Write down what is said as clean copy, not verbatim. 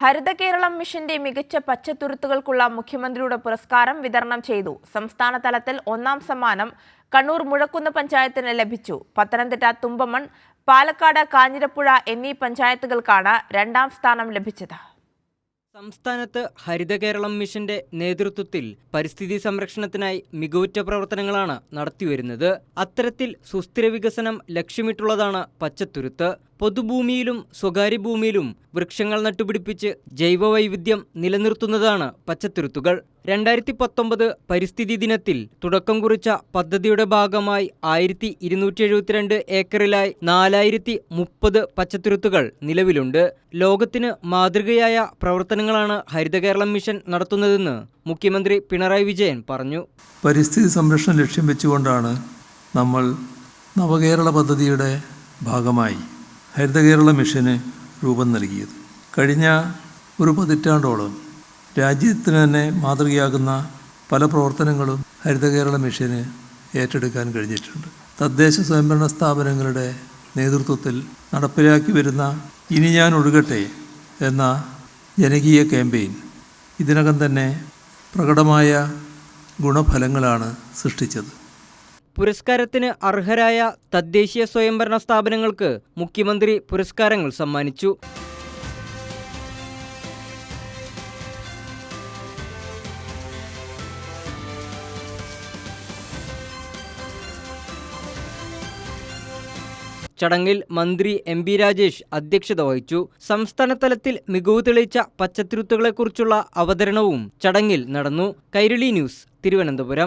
ഹരിത കേരളം മിഷന്റെ മികച്ച പച്ചത്തുരുത്തുകൾക്കുള്ള മുഖ്യമന്ത്രിയുടെ പുരസ്കാരം വിതരണം ചെയ്തു. സംസ്ഥാന തലത്തിൽ ഒന്നാം സമ്മാനം കണ്ണൂർ മുഴക്കുന്ന് പഞ്ചായത്തിന് ലഭിച്ചു. പത്തനംതിട്ട തുമ്പമൺ, പാലക്കാട് കാഞ്ഞിരപ്പുഴ എന്നീ പഞ്ചായത്തുകൾക്കാണ് രണ്ടാം സ്ഥാനം ലഭിച്ചത്. സംസ്ഥാനത്ത് ഹരിത കേരളം മിഷന്റെ നേതൃത്വത്തിൽ പരിസ്ഥിതി സംരക്ഷണത്തിനായി മികവുറ്റ പ്രവർത്തനങ്ങളാണ് നടത്തിവരുന്നത്. അത്തരത്തിൽ സുസ്ഥിര വികസനം ലക്ഷ്യമിട്ടുള്ളതാണ് പച്ചത്തുരുത്ത്. പൊതുഭൂമിയിലും സ്വകാര്യ ഭൂമിയിലും വൃക്ഷങ്ങൾ നട്ടുപിടിപ്പിച്ച് ജൈവവൈവിധ്യം നിലനിർത്തുന്നതാണ് പച്ചത്തുരുത്തുകൾ. 2019 പരിസ്ഥിതി ദിനത്തിൽ തുടക്കം കുറിച്ച പദ്ധതിയുടെ ഭാഗമായി 1272 ഏക്കറിലായി 4030 പച്ചത്തുരുത്തുകൾ നിലവിലുണ്ട്. ലോകത്തിന് മാതൃകയായ പ്രവർത്തനങ്ങളാണ് ഹരിത കേരളം മിഷൻ നടത്തുന്നതെന്ന് മുഖ്യമന്ത്രി പിണറായി വിജയൻ പറഞ്ഞു. പരിസ്ഥിതി സംരക്ഷണം ലക്ഷ്യം വെച്ചുകൊണ്ടാണ് നമ്മൾ നവകേരള പദ്ധതിയുടെ ഭാഗമായി ഹരിത കേരള മിഷന് രൂപം നൽകിയത്. കഴിഞ്ഞ ഒരു പതിറ്റാണ്ടോളം രാജ്യത്തിന് തന്നെ മാതൃകയാകുന്ന പല പ്രവർത്തനങ്ങളും ഹരിത കേരള മിഷന് ഏറ്റെടുക്കാൻ കഴിഞ്ഞിട്ടുണ്ട്. തദ്ദേശ സ്വയംഭരണ സ്ഥാപനങ്ങളുടെ നേതൃത്വത്തിൽ നടപ്പിലാക്കി വരുന്ന ഇനി ഞാൻ ഒഴുകട്ടെ എന്ന ജനകീയ ക്യാമ്പയിൻ ഇതിനകം തന്നെ പ്രകടമായ ഗുണഫലങ്ങളാണ് സൃഷ്ടിച്ചത്. പുരസ്കാരത്തിന് അർഹരായ തദ്ദേശീയ സ്വയംഭരണ സ്ഥാപനങ്ങൾക്ക് മുഖ്യമന്ത്രി പുരസ്കാരങ്ങൾ സമ്മാനിച്ചു. ചടങ്ങിൽ മന്ത്രി എം ബി രാജേഷ് അധ്യക്ഷത വഹിച്ചു. സംസ്ഥാന തലത്തിൽ മികവ് തെളിയിച്ച പച്ചത്തുരുത്തുകളെക്കുറിച്ചുള്ള അവതരണവും ചടങ്ങിൽ നടന്നു. കൈരളി ന്യൂസ്, തിരുവനന്തപുരം.